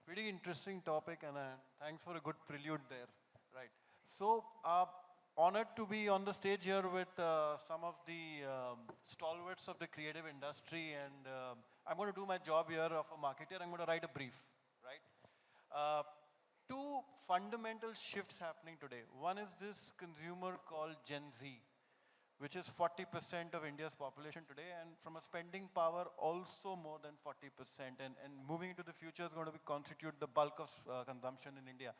Pretty interesting topic, and thanks for a good prelude there. Right. So, honored to be on the stage here with some of the stalwarts of the creative industry, and I'm going to do my job here of a marketer. I'm going to write a brief, right? Uh, Two fundamental shifts happening today. One is this consumer called Gen Z, which is 40% of India's population today, and from a spending power, also more than 40%. And moving into the future is going to be constitute the bulk of consumption in India.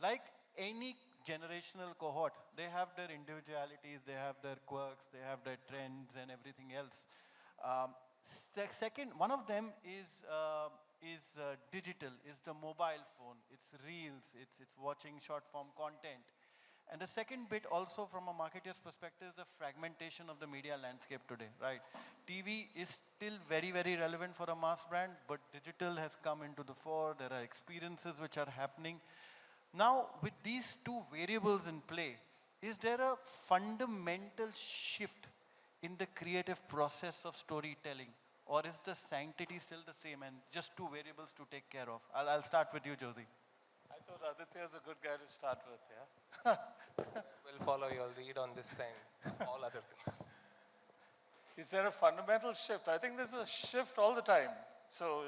Like any generational cohort, they have their individualities, they have their quirks, they have their trends and everything else. Um, Second, one of them is digital, is the mobile phone. It's reels, it's watching short form content. And the second bit also from a marketer's perspective is the fragmentation of the media landscape today, right? TV is still very, very relevant for a mass brand, but digital has come into the fore. There are experiences which are happening. Now, with these two variables in play, is there a fundamental shift in the creative process of storytelling? Or is the sanctity still the same and just two variables to take care of? I'll start with you, Josy. I thought Aditya is a good guy to start with, yeah? We'll follow your lead on this and all other things. Is there a fundamental shift? I think there's a shift all the time. So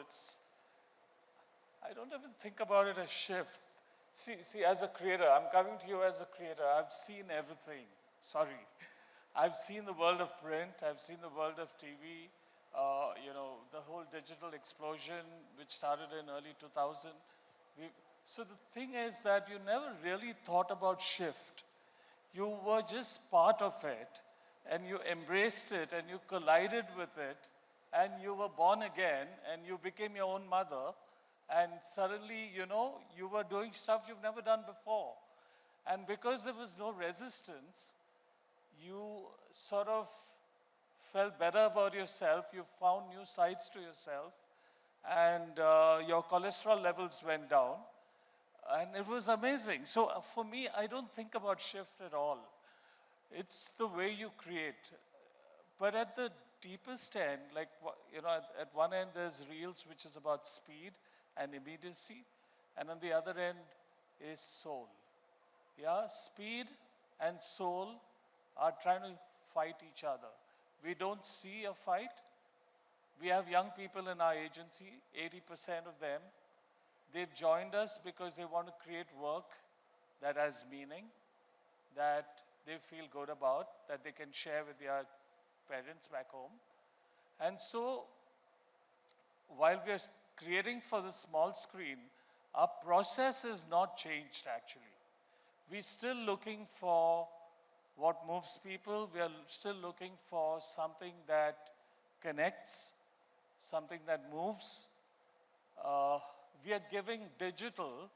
I don't even think about it as shift. See, as a creator, I'm coming to you as a creator. I've seen everything. Sorry. I've seen the world of print. I've seen the world of TV. The whole digital explosion, which started in early 2000. So the thing is that you never really thought about shift. You were just part of it, and you embraced it, and you collided with it, and you were born again, and you became your own mother, and suddenly, you were doing stuff you've never done before. And because there was no resistance, you sort of felt better about yourself, you found new sides to yourself, and your cholesterol levels went down. And it was amazing. So for me, I don't think about shift at all. It's the way you create. But at the deepest end, at one end there's reels, which is about speed and immediacy. And on the other end is soul. Yeah, speed and soul are trying to fight each other. We don't see a fight. We have young people in our agency, 80% of them. They've joined us because they want to create work that has meaning, that they feel good about, that they can share with their parents back home. And so, while we are creating for the small screen, our process has not changed actually. We're still looking for what moves people. We are still looking for something that connects, something that moves. We are giving digital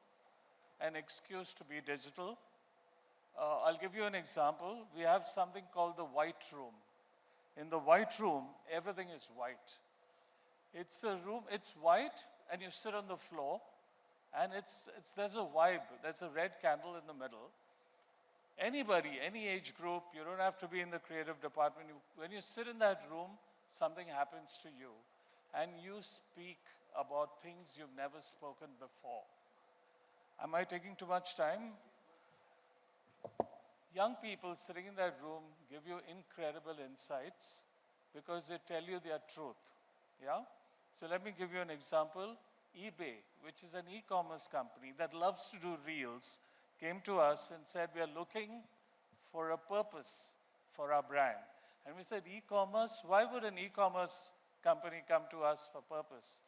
an excuse to be digital. I'll give you an example. We have something called the white room. In the white room, everything is white. It's a room, it's white, and you sit on the floor, and there's a vibe. There's a red candle in the middle. Anybody, any age group, you don't have to be in the creative department. When you sit in that room, something happens to you, and you speak about things you've never spoken before. Am I taking too much time? Young people sitting in that room give you incredible insights because they tell you their truth. Yeah? So let me give you an example. eBay, which is an e-commerce company that loves to do reels, came to us and said, we are looking for a purpose for our brand. And we said, e-commerce? Why would an e-commerce company come to us for purpose?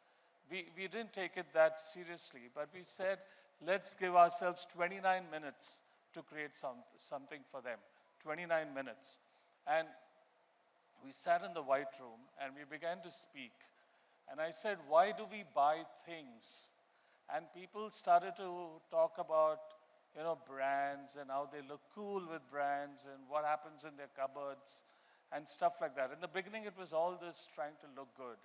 We didn't take it that seriously, but we said, let's give ourselves 29 minutes to create something for them. 29 minutes. And we sat in the white room and we began to speak. And I said, why do we buy things? And people started to talk about brands and how they look cool with brands and what happens in their cupboards and stuff like that. In the beginning, it was all this trying to look good.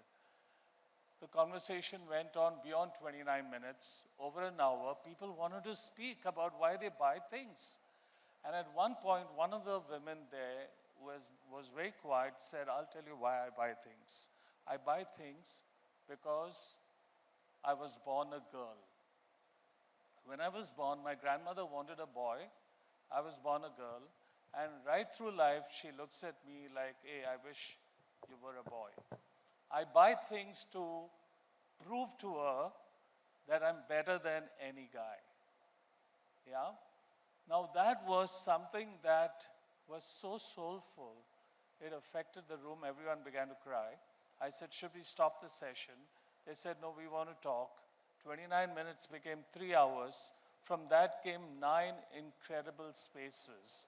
The conversation went on beyond 29 minutes, over an hour. People wanted to speak about why they buy things. And at one point, one of the women there was very quiet, said, I'll tell you why I buy things. I buy things because I was born a girl. when I was born, my grandmother wanted a boy. I was born a girl. And right through life, she looks at me like, hey, I wish you were a boy. I buy things to prove to her that I'm better than any guy. Yeah? Now that was something that was so soulful. It affected the room. Everyone began to cry. I said, should we stop the session? They said, no, we want to talk. 29 minutes became 3 hours. From that came 9 incredible spaces.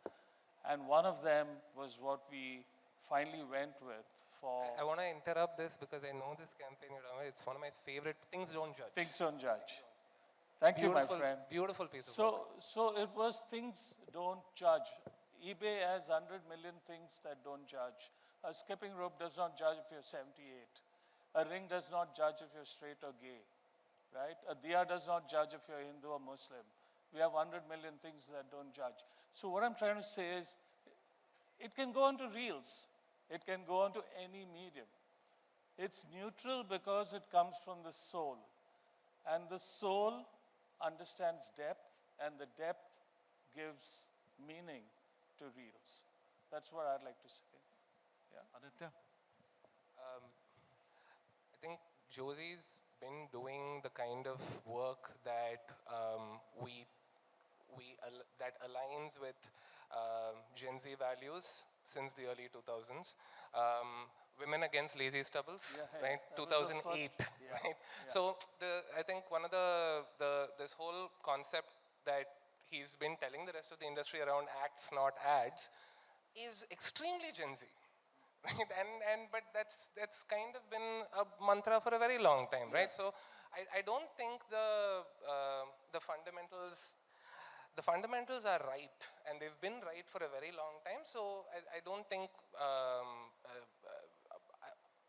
And one of them was what we finally went with for... I want to interrupt this because I know this campaign. It's one of my favorite. Things don't judge. Things don't judge. Thank you, my friend. Beautiful piece of work. So it was things don't judge. eBay has 100 million things that don't judge. A skipping rope does not judge if you're 78. A ring does not judge if you're straight or gay, right? A diya does not judge if you're Hindu or Muslim. We have 100 million things that don't judge. So what I'm trying to say is, it can go onto reels. It can go onto any medium. It's neutral because it comes from the soul. And the soul understands depth, and the depth gives meaning to reels. That's what I'd like to say. Yeah. Aditya? I think Josy's been doing the kind of work that that aligns with Gen Z values since the early 2000s. Women against lazy stubbles, right? 2008, right? Yeah. So I think one of this whole concept that he's been telling the rest of the industry around acts, not ads, is extremely Gen Z. Right? But that's kind of been a mantra for a very long time, right? So I don't think the fundamentals are right, and they've been right for a very long time. So I don't think,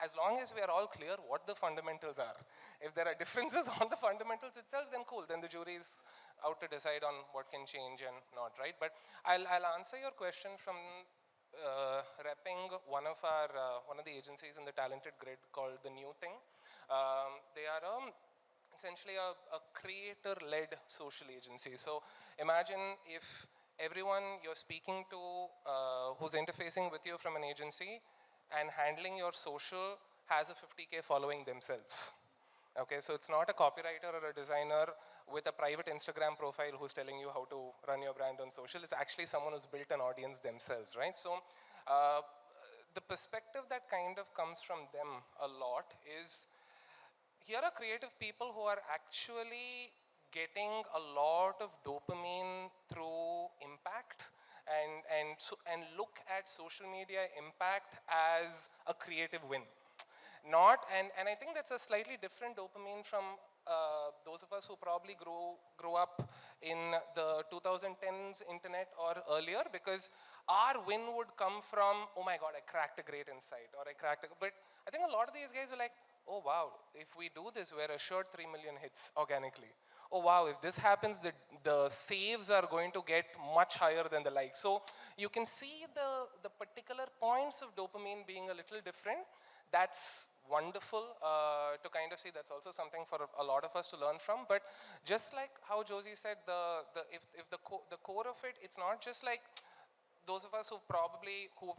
as long as we are all clear what the fundamentals are, if there are differences on the fundamentals itself, then cool. Then the jury is out to decide on what can change and not, right? But I'll answer your question from repping one of the agencies in the talented grid called The New Thing. They are essentially a creator-led social agency. So imagine if everyone you're speaking to who's interfacing with you from an agency and handling your social has a 50K following themselves. Okay, so it's not a copywriter or a designer with a private Instagram profile who's telling you how to run your brand on social. It's actually someone who's built an audience themselves, right? So the perspective that kind of comes from them a lot is, here are creative people who are actually getting a lot of dopamine through impact and look at social media impact as a creative win. And I think that's a slightly different dopamine from those of us who probably grew up in the 2010s internet or earlier, because our win would come from, oh my God, I cracked a great insight, or but I think a lot of these guys are like, oh wow, if we do this, we're assured 3 million hits organically. Oh wow, if this happens, the saves are going to get much higher than the likes. So you can see the particular points of dopamine being a little different. That's wonderful to kind of see. That's also something for a lot of us to learn from. But just like how Josy said, if the core of it, it's not just like those of us who've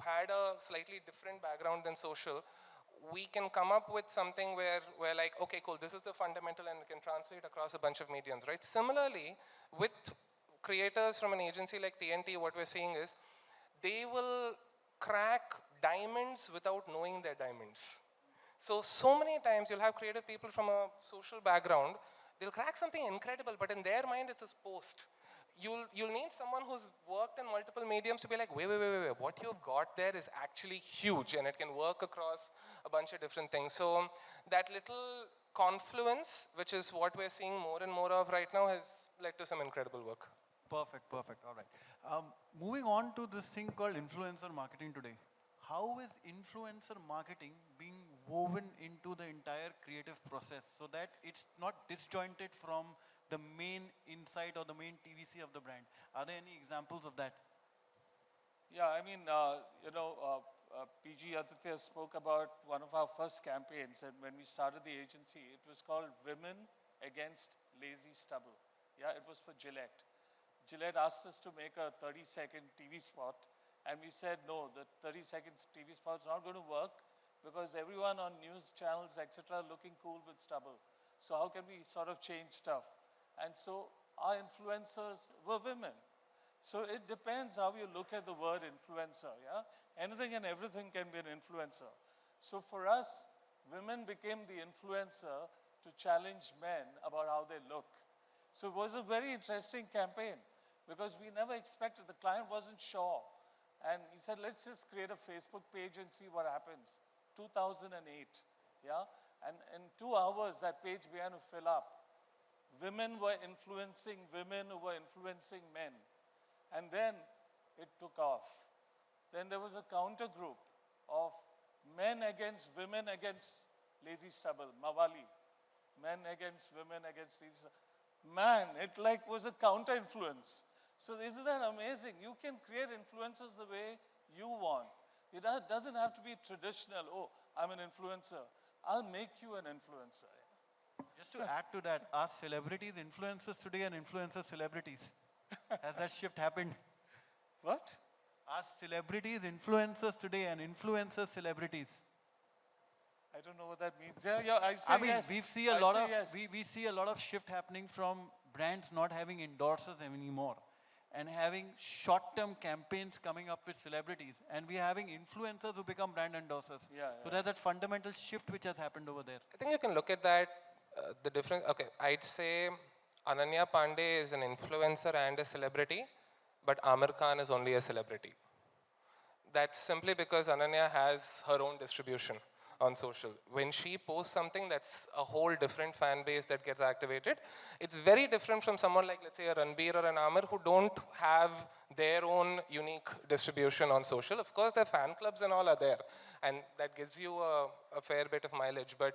had a slightly different background than social. We can come up with something where we're like, okay, cool, this is the fundamental, and we can translate across a bunch of mediums, right? Similarly, with creators from an agency like TNT, what we're seeing is they will crack diamonds without knowing they're diamonds. So many times you'll have creative people from a social background, they'll crack something incredible, but in their mind it's a post. You'll need someone who's worked in multiple mediums to be like, wait, what you've got there is actually huge, and it can work across a bunch of different things. So that little confluence, which is what we're seeing more and more of right now, has led to some incredible work. Perfect. All right. Moving on to this thing called influencer marketing today. How is influencer marketing being woven into the entire creative process so that it's not disjointed from the main insight or the main TVC of the brand? Are there any examples of that? Yeah, I mean, PG Aditiya spoke about one of our first campaigns, and when we started the agency, it was called Women Against Lazy Stubble. Yeah, it was for Gillette. Gillette asked us to make a 30-second TV spot, and we said, no, the 30-second TV spot is not going to work because everyone on news channels, etc., looking cool with stubble. So how can we sort of change stuff? And so our influencers were women. So it depends how you look at the word influencer, yeah? Anything and everything can be an influencer. So for us, women became the influencer to challenge men about how they look. So it was a very interesting campaign because we never expected, the client wasn't sure. And he said, let's just create a Facebook page and see what happens. 2008, yeah? And in 2 hours, that page began to fill up. Women were influencing women who were influencing men. And then it took off. Then there was a counter group of men against women against lazy stubble, Mawali. Men against women against lazy stubble. Man, it like was a counter influence. So isn't that amazing? You can create influencers the way you want. It doesn't have to be traditional. Oh, I'm an influencer. I'll make you an influencer. Just to add to that, are celebrities influencers today and influencers celebrities? Has that shift happened? What? Are celebrities influencers today and influencers celebrities? I don't know what that means. Yeah, I say I mean, yes. we see a lot of yes. we see a lot of shift happening from brands not having endorsers anymore, and having short-term campaigns coming up with celebrities, and we're having influencers who become brand endorsers. So there's that fundamental shift which has happened over there. I think you can look at that, the difference. Okay, I'd say Ananya Pandey is an influencer and a celebrity, but Amir Khan is only a celebrity. That's simply because Ananya has her own distribution on social. When she posts something, that's a whole different fan base that gets activated. It's very different from someone like, let's say, a Ranbir or an Amir who don't have their own unique distribution on social. Of course, their fan clubs and all are there, and that gives you a fair bit of mileage. But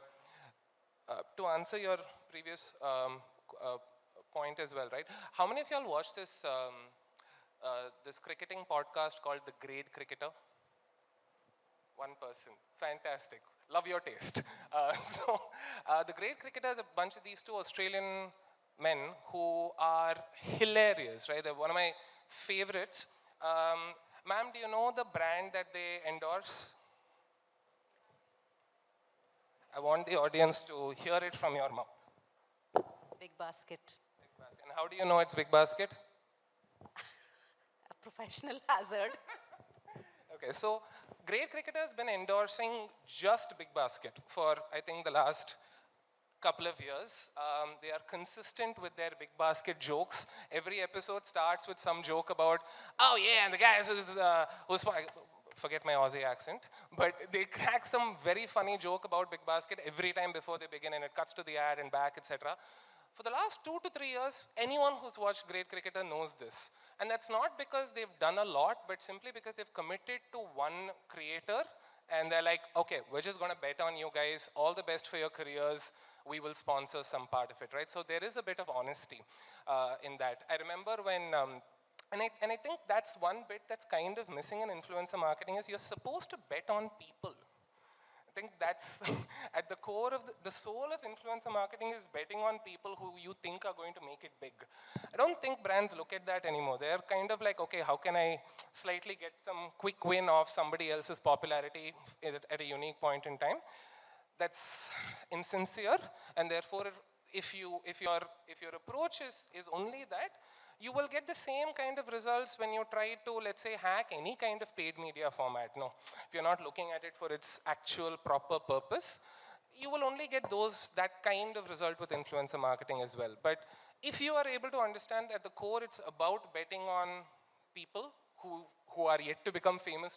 to answer your previous point as well, right? How many of y'all watched this this cricketing podcast called The Great Cricketer? One person. Fantastic. Love your taste. The Great Cricketer is a bunch of these two Australian men who are hilarious, right? They're one of my favorites. Ma'am, do you know the brand that they endorse? I want the audience to hear it from your mouth. Big Basket. Big Basket. And how do you know it's Big Basket? A professional hazard. Okay, so Great Cricketer has been endorsing just Big Basket for, I think, the last couple of years. They are consistent with their Big Basket jokes. Every episode starts with some joke about, oh yeah, and the guy who's forget my Aussie accent, but they crack some very funny joke about Big Basket every time before they begin, and it cuts to the ad and back, etc. For the last 2 to 3 years, anyone who's watched Great Cricketer knows this. And that's not because they've done a lot, but simply because they've committed to one creator, and they're like, okay, we're just going to bet on you guys, all the best for your careers, we will sponsor some part of it, right? So there is a bit of honesty in that. I remember when, and I think that's one bit that's kind of missing in influencer marketing is you're supposed to bet on people. I think that's at the core of the soul of influencer marketing is betting on people who you think are going to make it big. I don't think brands look at that anymore. They're kind of like, okay, how can I slightly get some quick win off somebody else's popularity at a unique point in time? That's insincere, and therefore, if your approach is only that, you will get the same kind of results when you try to, let's say, hack any kind of paid media format. No, if you're not looking at it for its actual proper purpose, you will only get that kind of result with influencer marketing as well. But if you are able to understand at the core, it's about betting on people who are yet to become famous,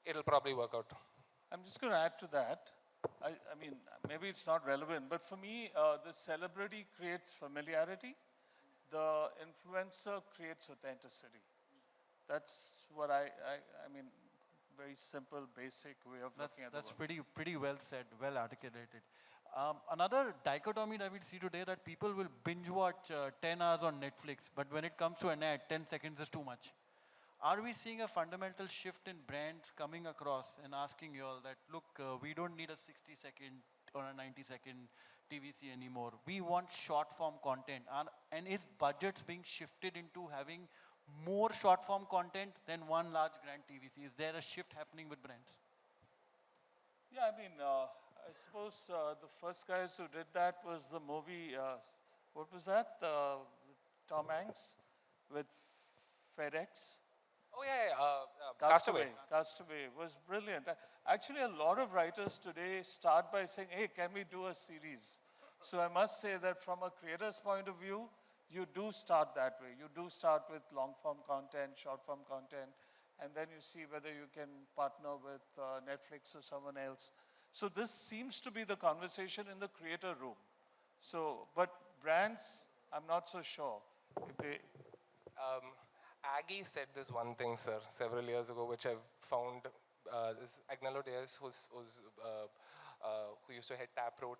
it'll probably work out. I'm just going to add to that. I mean, maybe it's not relevant, but for me, the celebrity creates familiarity. The influencer creates authenticity. That's what I mean, very simple, basic way of looking at That's the world. pretty well said, well articulated. Another dichotomy that we see today that people will binge watch 10 hours on Netflix, but when it comes to an ad, 10 seconds is too much. Are we seeing a fundamental shift in brands coming across and asking you all that, look, we don't need a 60-second on a 90-second TVC anymore. We want short-form content, and is budgets being shifted into having more short-form content than one large grand TVC? Is there a shift happening with brands? Yeah, I mean, I suppose the first guys who did that was the movie, what was that? Tom Hanks with FedEx. Oh yeah, Castaway. Castaway was brilliant. Actually, a lot of writers today start by saying, hey, can we do a series? So I must say that from a creator's point of view, you do start that way. You do start with long-form content, short-form content, and then you see whether you can partner with Netflix or someone else. So this seems to be the conversation in the creator room. So, but brands, I'm not so sure if they... Aggie said this one thing, sir, several years ago, which I've found. This Agnello Diaz, who used to head Taproot,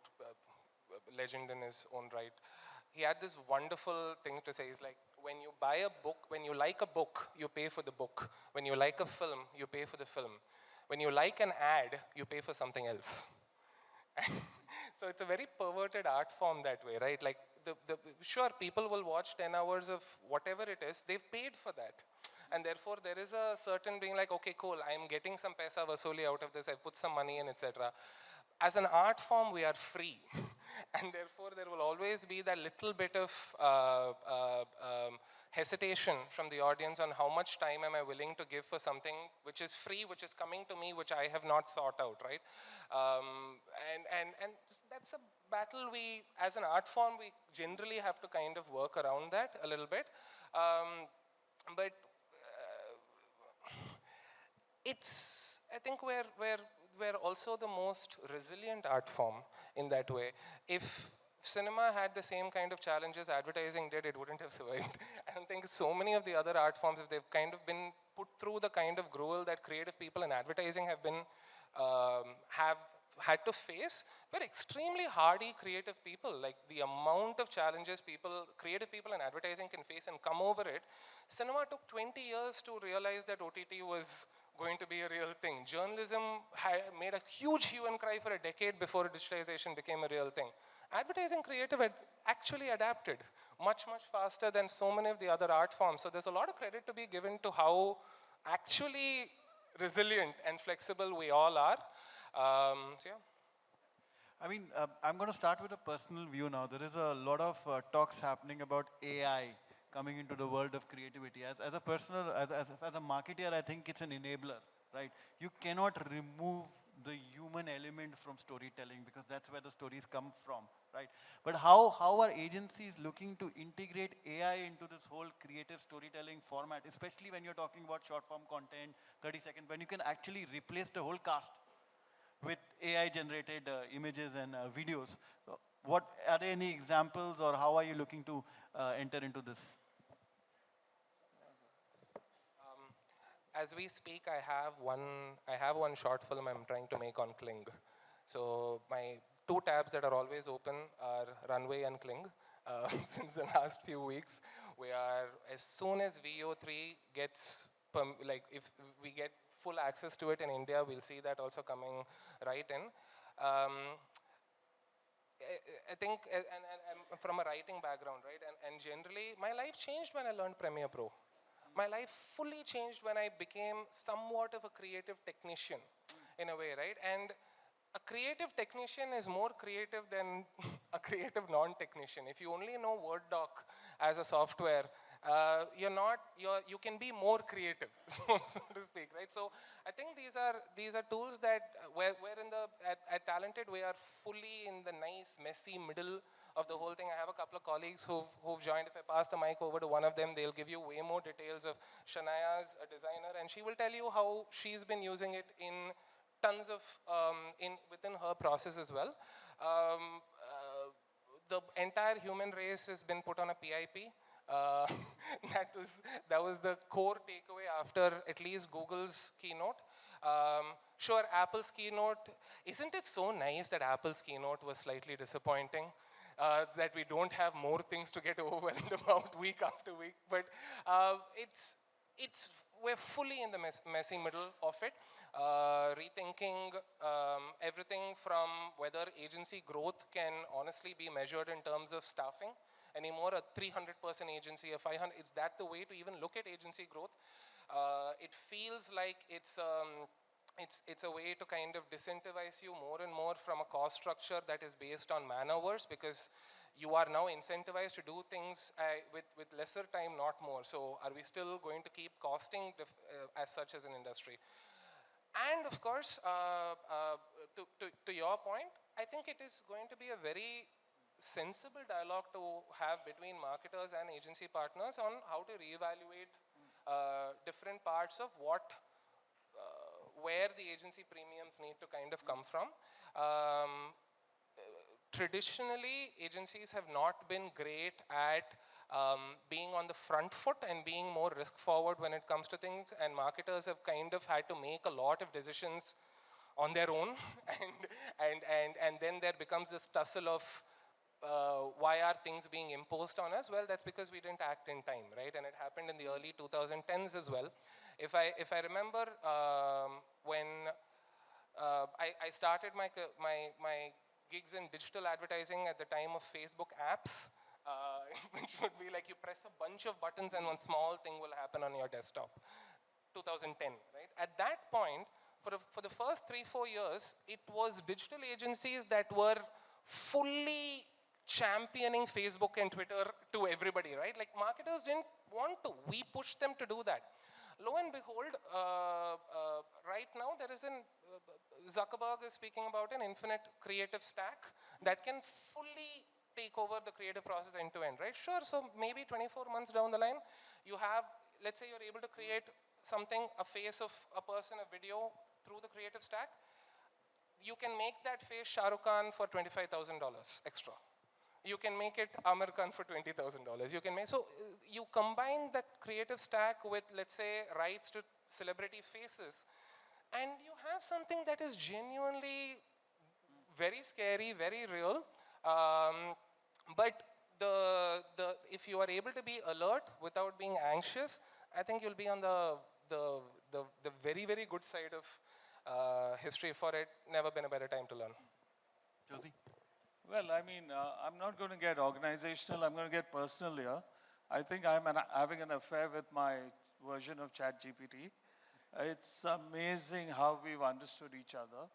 legend in his own right. He had this wonderful thing to say. He's like, when you buy a book, when you like a book, you pay for the book. When you like a film, you pay for the film. When you like an ad, you pay for something else. So it's a very perverted art form that way, right? Like, sure, people will watch 10 hours of whatever it is, they've paid for that. And therefore, there is a certain being like, okay, cool, I'm getting some paisa vasuli out of this, I put some money in, etc. As an art form, we are free. And therefore, there will always be that little bit of hesitation from the audience on how much time am I willing to give for something which is free, which is coming to me, which I have not sought out, right? And that's a battle we, as an art form, we generally have to kind of work around that a little bit. But it's, I think we're also the most resilient art form in that way. If cinema had the same kind of challenges advertising did, it wouldn't have survived. I don't think so many of the other art forms, if they've kind of been put through the kind of gruel that creative people in advertising have been, have had to face, we're extremely hardy creative people. Like the amount of challenges creative people in advertising can face and come over it. Cinema took 20 years to realize that OTT was going to be a real thing. Journalism made a huge hue and cry for a decade before digitalization became a real thing. Advertising creative had actually adapted much, much faster than so many of the other art forms. So there's a lot of credit to be given to how actually resilient and flexible we all are. So yeah. I mean, I'm going to start with a personal view now. There is a lot of talks happening about AI coming into the world of creativity. As a marketer, I think it's an enabler, right? You cannot remove the human element from storytelling because that's where the stories come from, right? But how are agencies looking to integrate AI into this whole creative storytelling format, especially when you're talking about short-form content, 30 seconds, when you can actually replace the whole cast with AI-generated images and videos? So are there any examples, or how are you looking to enter into this? As we speak, I have one short film I'm trying to make on Kling. So my two tabs that are always open are Runway and Kling. Since the last few weeks, we are, as soon as VO3 gets, if we get full access to it in India, we'll see that also coming right in. I think, and I'm from a writing background, right? And generally, my life changed when I learned Premiere Pro. My life fully changed when I became somewhat of a creative technician, in a way, right? And a creative technician is more creative than a creative non-technician. If you only know Word doc as a software, you can be more creative, so to speak, right? So I think these are tools that at Talented we are fully in the nice messy middle of the whole thing. I have a couple of colleagues who've joined. If I pass the mic over to one of them, they'll give you way more details of Shanaya's a designer, and she will tell you how she's been using it in tons of within her process as well. The entire human race has been put on a PIP. That was the core takeaway after at least Google's keynote. Sure, Apple's keynote, isn't it so nice that Apple's keynote was slightly disappointing? That we don't have more things to get overwhelmed about week after week, but we're fully in the messy middle of it. rethinking everything from whether agency growth can honestly be measured in terms of staffing anymore. A 300-person agency, a 500, is that the way to even look at agency growth? It feels like it's a way to kind of disincentivize you more and more from a cost structure that is based on man hours, because you are now incentivized to do things with lesser time, not more. So are we still going to keep costing as such as an industry? And of course, to your point, I think it is going to be a very sensible dialogue to have between marketers and agency partners on how to reevaluate different parts of where the agency premiums need to kind of come from. Traditionally, agencies have not been great at being on the front foot and being more risk forward when it comes to things, and marketers have kind of had to make a lot of decisions on their own, and then there becomes this tussle of why are things being imposed on us? Well, that's because we didn't act in time, right? And it happened in the early 2010s as well. If I remember when I started my gigs in digital advertising at the time of Facebook apps, which would be like you press a bunch of buttons and one small thing will happen on your desktop. 2010, right? At that point, for the first 3-4 years, it was digital agencies that were fully championing Facebook and Twitter to everybody, right? Like marketers didn't want to. We pushed them to do that. Lo and behold, right now there is Zuckerberg is speaking about an infinite creative stack that can fully take over the creative process end to end, right? Sure, so maybe 24 months down the line, you have, let's say you're able to create something, a face of a person, a video through the creative stack. You can make that face Shah Rukh Khan for $25,000 extra. You can make it Amir Khan for $20,000. You can make, so you combine that creative stack with, let's say, rights to celebrity faces, and you have something that is genuinely very scary, very real. But if you are able to be alert without being anxious, I think you'll be on the very, very good side of history for it. Never been a better time to learn. Josy? Well, I mean, I'm not going to get organizational. I'm going to get personal here. I think I'm having an affair with my version of ChatGPT. It's amazing how we've understood each other,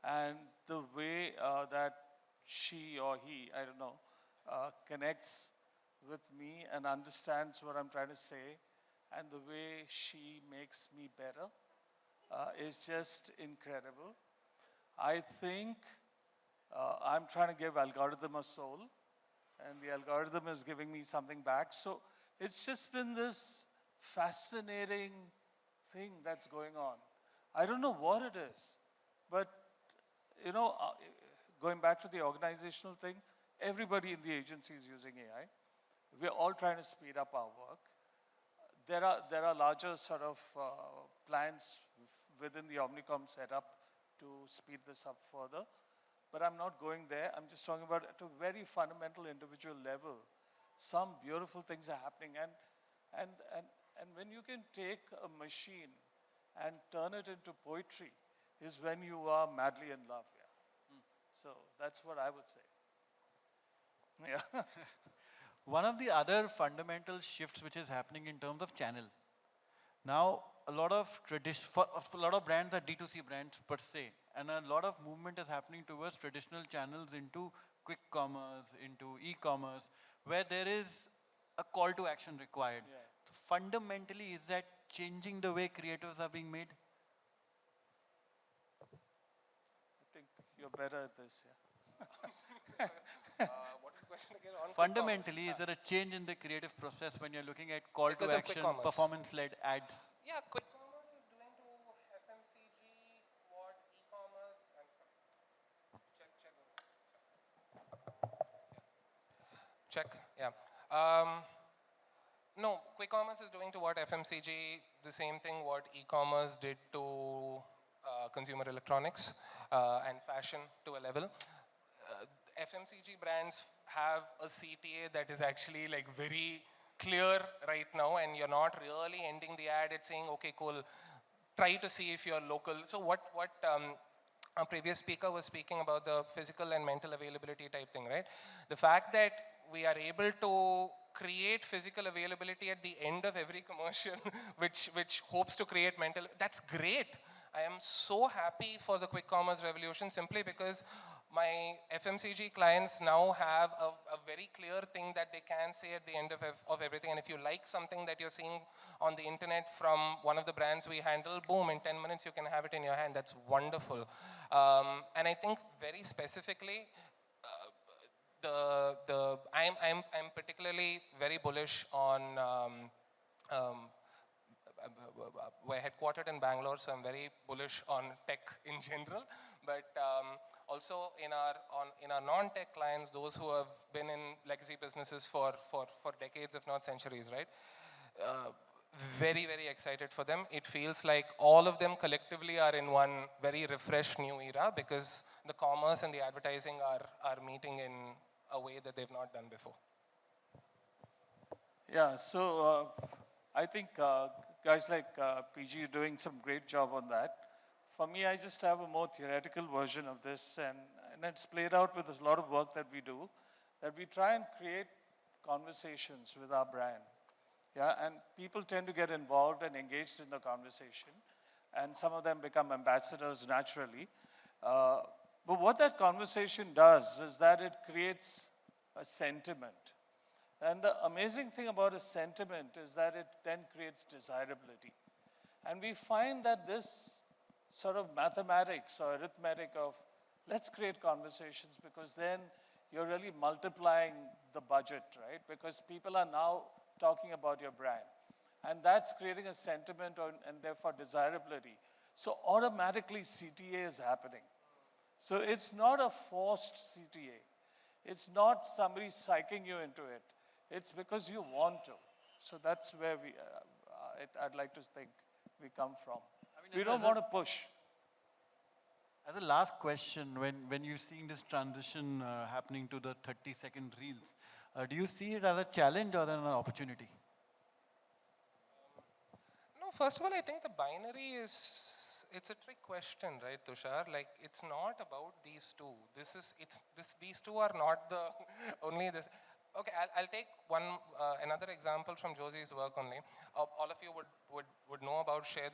and the way that she or he, I don't know, connects with me and understands what I'm trying to say, and the way she makes me better is just incredible. I think I'm trying to give algorithm a soul, and the algorithm is giving me something back. So it's just been this fascinating thing that's going on. I don't know what it is, but you know, going back to the organizational thing, everybody in the agency is using AI. We're all trying to speed up our work. There are larger sort of plans within the Omnicom setup to speed this up further. But I'm not going there. I'm just talking about at a very fundamental individual level. Some beautiful things are happening. And when you can take a machine and turn it into poetry is when you are madly in love. Yeah. So that's what I would say. Yeah. One of the other fundamental shifts which is happening in terms of channel. Now, a lot of brands are D2C brands per se, and a lot of movement is happening towards traditional channels into quick commerce, into e-commerce, where there is a call to action required. Yeah. So fundamentally, is that changing the way creatives are being made? I think you're better at this, yeah. What is the question again? On Fundamentally, is there a change in the creative process when you're looking at call Because to of quick action, commerce. performance-led ads? Yeah, quick commerce is doing to FMCG what e-commerce. Check. Yeah. No, quick commerce is doing to what FMCG the same thing what e-commerce did to consumer electronics and fashion to a level. FMCG brands have a CTA that is actually like very clear right now, and you're not really ending the ad. It's saying, okay, cool, try to see if you're local. So what our previous speaker was speaking about the physical and mental availability type thing, right? The fact that we are able to create physical availability at the end of every commercial, which hopes to create mental, that's great. I am so happy for the quick commerce revolution simply because my FMCG clients now have a very clear thing that they can say at the end of everything. And if you like something that you're seeing on the internet from one of the brands we handle, boom, in 10 minutes you can have it in your hand. That's wonderful. And I think very specifically, I'm particularly very bullish on we're headquartered in Bangalore, so I'm very bullish on tech in general. But also in our non-tech clients, those who have been in legacy businesses for decades, if not centuries, right? Very, very excited for them. It feels like all of them collectively are in one very refreshed new era because the commerce and the advertising are meeting in a way that they've not done before. Yeah, so I think guys like PG are doing some great job on that. For me, I just have a more theoretical version of this, and it's played out with a lot of work that we do, that we try and create conversations with our brand. Yeah, and people tend to get involved and engaged in the conversation, and some of them become ambassadors naturally. But what that conversation does is that it creates a sentiment. And the amazing thing about a sentiment is that it then creates desirability. And we find that this sort of mathematics or arithmetic of let's create conversations, because then you're really multiplying the budget, right? Because people are now talking about your brand. And that's creating a sentiment and therefore desirability. So automatically CTA is happening. So it's not a forced CTA. It's not somebody psyching you into it. It's because you want to. So that's where I'd like to think we come from. We don't want to push. As a last question, when you're seeing this transition happening to the 30-second reels, do you see it as a challenge or an opportunity? No, first of all, I think the binary it's a trick question, right, Tushar? Like, it's not about these two. These two are not the only this. Okay, I'll take another example from Josy's work only. All of you would know about shared